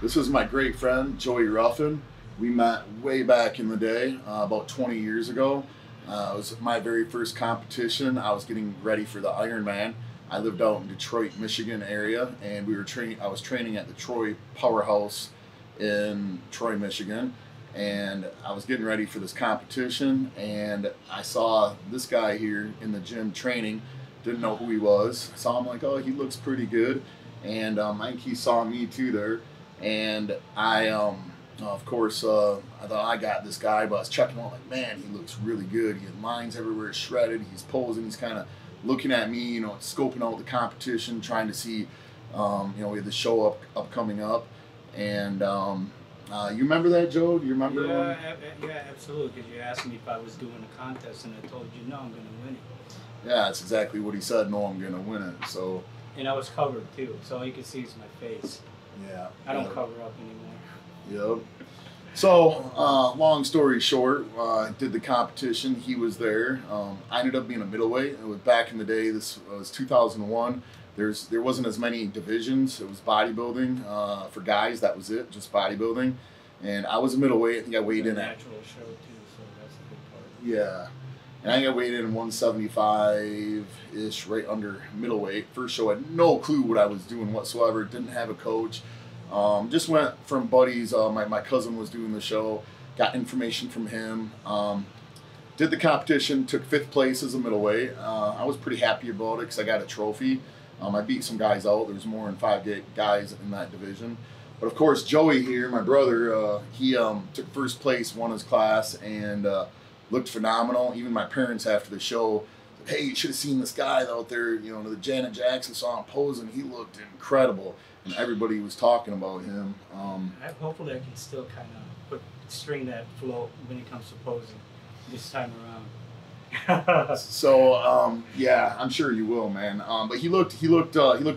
This is my great friend, Joey Rufin. We met way back in the day, about 20 years ago. It was my very first competition. I was getting ready for the Ironman. I lived out in Detroit, Michigan area, and I was training at the Troy Powerhouse in Troy, Michigan. And I was getting ready for this competition, and I saw this guy here in the gym training. Didn't know who he was. Saw him like, oh, he looks pretty good. And I think he saw me too there. And I, of course, I thought I got this guy, but I was checking him out like, man, he looks really good. He had lines everywhere, shredded. He's posing. He's kind of looking at me, you know, scoping out the competition, trying to see, you know, we had the show coming up. And you remember that, Joe? Do you remember? Yeah, absolutely. Because you asked me if I was doing a contest, and I told you, no, I'm going to win it. Yeah, that's exactly what he said. No, I'm going to win it. So. And I was covered too, so all you can see is my face. Yeah. I don't cover up anymore. Yep. So, long story short, did the competition. He was there. I ended up being a middleweight. It was back in the day. This was 2001. There wasn't as many divisions. It was bodybuilding for guys. That was it, just bodybuilding. And I was a middleweight. I think I weighed in at. Natural show too, so that's a good part. Yeah. And I got weighed in 175-ish, right under middleweight. First show, I had no clue what I was doing whatsoever. Didn't have a coach. Just went from buddies. My cousin was doing the show. Got information from him. Did the competition. Took 5th place as a middleweight. I was pretty happy about it because I got a trophy. I beat some guys out. There was more than 5 guys in that division. But of course, Joey here, my brother, he took 1st place, won his class, and looked phenomenal. Even my parents after the show said, hey, you should have seen this guy out there, you know, the Janet Jackson saw him posing. He looked incredible. And everybody was talking about him. Hopefully I can still kind of string that flow when it comes to posing this time around. So yeah, I'm sure you will, man. But he looked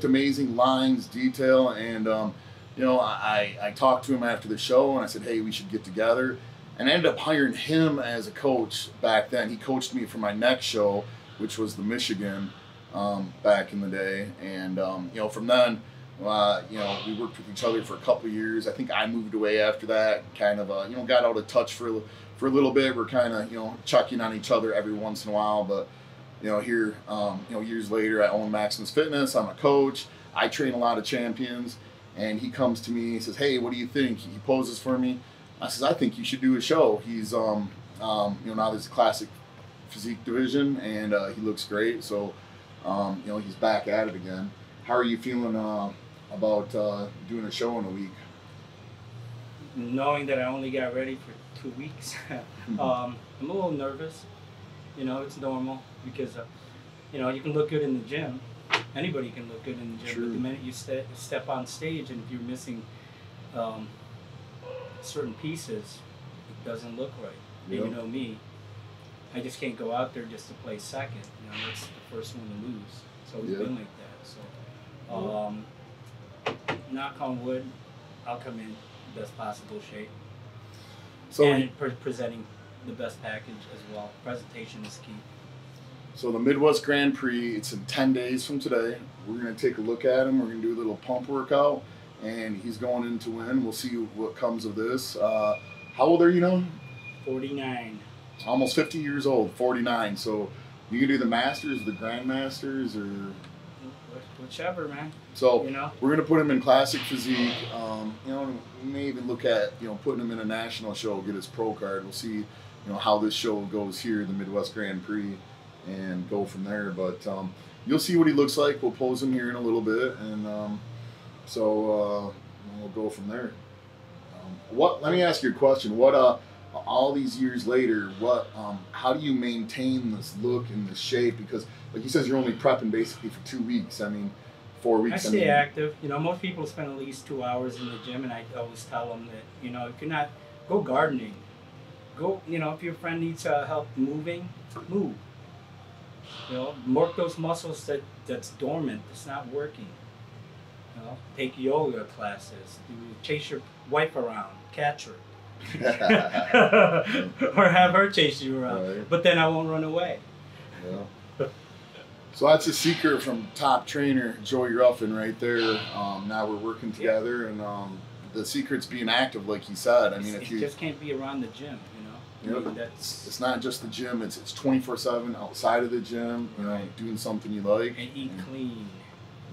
amazing, lines, detail, and you know, I talked to him after the show and I said, hey, we should get together. And I ended up hiring him as a coach back then. He coached me for my next show, which was the Michigan back in the day. And you know, from then, you know, we worked with each other for a couple of years. I think I moved away after that, kind of, you know, got out of touch for a little bit. We're kind of, you know, checking on each other every once in a while. But, you know, here, you know, years later, I own Maximus Fitness. I'm a coach. I train a lot of champions. And he comes to me and says, hey, what do you think? He poses for me. I says, I think you should do a show. He's, you know, now there's a classic physique division, and he looks great. So, you know, he's back at it again. How are you feeling about doing a show in a week? Knowing that I only got ready for 2 weeks, I'm a little nervous. You know, it's normal because, you know, you can look good in the gym. Anybody can look good in the gym. True. But the minute you step on stage and if you're missing certain pieces, it doesn't look right. Yep. And you know me, I just can't go out there just to play second. You know, it's the first one to lose. It's always been like that. So, knock on wood, I'll come in best possible shape. So, and presenting the best package as well. Presentation is key. So the Midwest Grand Prix, it's in 10 days from today. We're going to take a look at him. We're going to do a little pump workout, and he's going in to win. We'll see what comes of this. How old are you now? 49. Almost 50 years old, 49. So you can do the Masters, the Grand Masters, or whichever, man. So you know, we're going to put him in classic physique. You know, we may even look at, you know, putting him in a national show, get his pro card. We'll see, you know, how this show goes here, the Midwest Grand Prix, and go from there. But you'll see what he looks like. We'll pose him here in a little bit, and so we'll go from there. Let me ask you a question. What all these years later, how do you maintain this look and this shape? Because like he says, you're only prepping basically for 2 weeks. I mean, 4 weeks. I stay active. You know, most people spend at least 2 hours in the gym, and I always tell them that, you know, if you're not, go gardening. Go, you know, if your friend needs help moving, move. You know, work those muscles that's dormant, that's not working. You know, take yoga classes. You chase your wife around, catch her. Or have her chase you around. Right. But then I won't run away. Yeah. So that's a secret from top trainer Joey Rufin right there. Now we're working together, and the secret's being active, like you said. I mean, if you you just can't be around the gym, you know. I mean, it's not just the gym. It's 24/7 outside of the gym. You know, doing something you like and eat clean.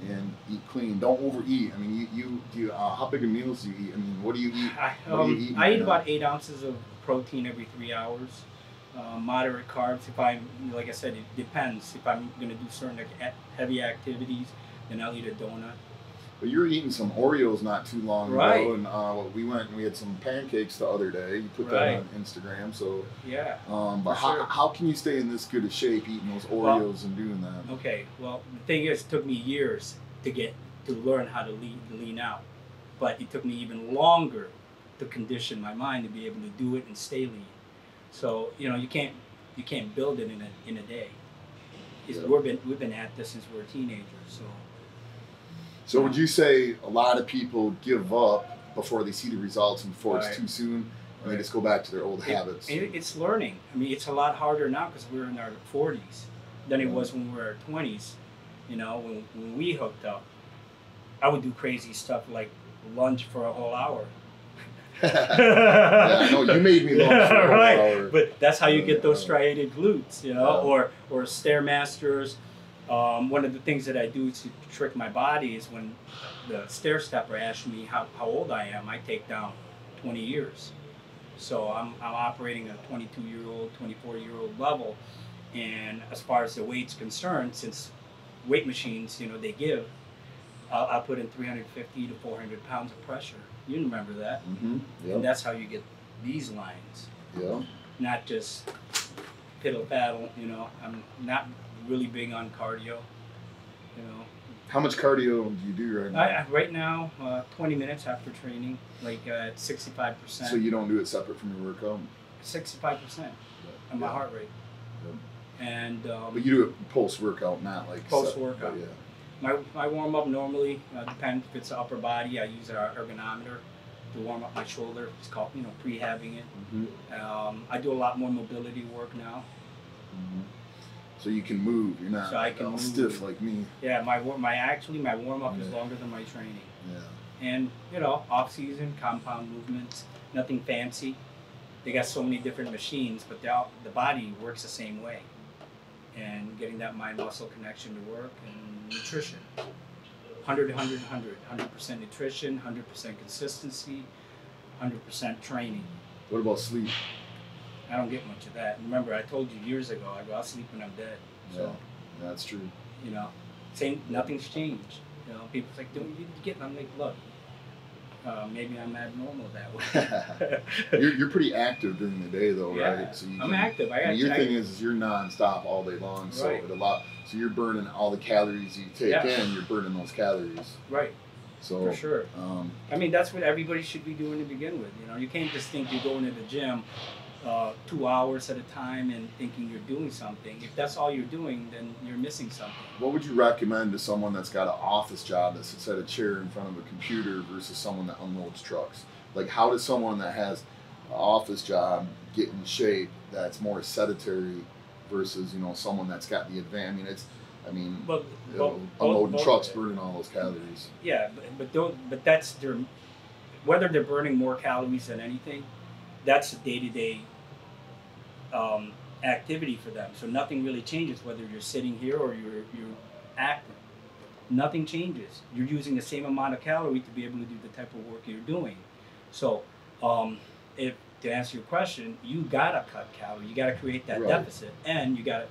And eat clean. Don't overeat. I mean, you how big of meals do you eat? I mean, what do you eat? I eat about 8 ounces of protein every 3 hours. Moderate carbs. If I'm, like I said, it depends. If I'm going to do certain heavy activities, then I'll eat a donut. But you were eating some Oreos not too long ago, and we went and we had some pancakes the other day. You put that on Instagram, so yeah. But how can you stay in this good a shape eating those Oreos and doing that? Okay, well the thing is, it took me years to learn how to lean out, but it took me even longer to condition my mind to be able to do it and stay lean. So you know you can't build it in a day. We've been at this since we were teenagers, so. So would you say a lot of people give up before they see the results and before it's too soon, and they just go back to their old habits? It's learning. I mean, it's a lot harder now because we're in our 40s than it was when we were in our 20s. You know, when we hooked up, I would do crazy stuff like lunge for a whole hour. Yeah, I know you made me lunge for a whole hour. But that's how you get those striated glutes, you know, or stairmasters. One of the things that I do to trick my body is when the stair stepper asks me how old I am, I take down 20 years. So I'm operating at a 22-year-old, 24-year-old level. And as far as the weight's concerned, since weight machines, you know, they give, I'll put in 350 to 400 pounds of pressure. You remember that. Mm-hmm. Yep. And that's how you get these lines. Yeah. Not just piddle paddle, you know. I'm not really big on cardio, you know. How much cardio do you do right now? Right now, 20 minutes after training, like at 65%. So you don't do it separate from your workout? 65% of my heart rate. Yep. And but you do it post-workout, not like post-workout. Yeah. My warm-up normally depends if it's upper body. I use an ergometer to warm up my shoulder. It's called, you know, prehabbing it. Mm-hmm. I do a lot more mobility work now. Mm-hmm. So you can move. You're not stiff like me. Yeah, my warm-up is longer than my training. Yeah. And you know, off-season compound movements, nothing fancy. They got so many different machines, but the body works the same way. And getting that mind-muscle connection to work, and nutrition. 100, 100, 100. 100% nutrition, 100% consistency, 100% training. What about sleep? I don't get much of that. Remember, I told you years ago, I'll sleep when I'm dead. So, yeah, that's true. You know, nothing's changed. You know, people's like, don't you get? I'm like, look, maybe I'm abnormal that way. you're pretty active during the day, though, right? So I'm active. Your thing is you're nonstop all day long, so So you're burning all the calories you take in. You're burning those calories. Right. So for sure. I mean, that's what everybody should be doing to begin with. You know, you can't just think you're going to the gym 2 hours at a time and thinking you're doing something. If that's all you're doing, then you're missing something. What would you recommend to someone that's got an office job that sits at a chair in front of a computer versus someone that unloads trucks? Like, how does someone that has an office job get in shape that's more sedentary versus, you know, someone that's got the advantage? Unloading trucks, burning all those calories. Yeah, but that's whether they're burning more calories than anything. That's a day-to-day activity for them. So nothing really changes whether you're sitting here or you're acting. Nothing changes. You're using the same amount of calorie to be able to do the type of work you're doing. So to answer your question, you gotta cut calories. You gotta create that deficit, and you gotta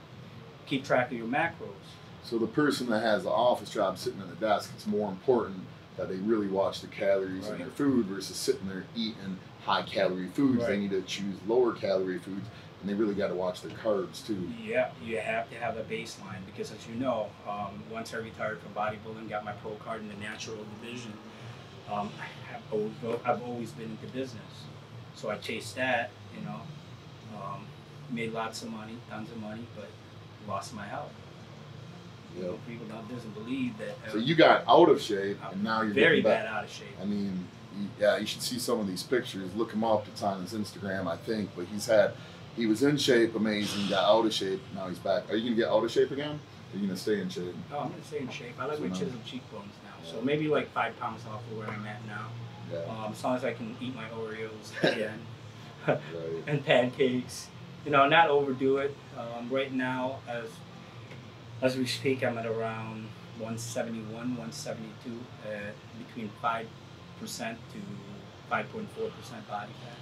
keep track of your macros. So the person that has the office job sitting at the desk, it's more important that they really watch the calories in their food versus sitting there eating high-calorie foods. They need to choose lower-calorie foods, and they really got to watch their carbs too. Yeah, you have to have a baseline because, as you know, once I retired from bodybuilding, got my pro card in the natural division, I've always been into business. So I chased that, you know, made lots of money, tons of money, but lost my health. You know, people doesn't believe that. So you got out of shape, and now you're very bad out of shape. I mean, you should see some of these pictures. Look him up. It's on his Instagram, I think. But he was in shape, amazing. Got out of shape. Now he's back. Are you gonna get out of shape again? You're gonna stay in shape. Oh, I'm gonna stay in shape. I like So my now- chiseled cheekbones now. Yeah. So maybe like 5 pounds off of where I'm at now. Yeah. As long as I can eat my Oreos again Right. and pancakes, you know, not overdo it. Right now, as we speak, I'm at around 171, 172, between 5% to 5.4% body fat.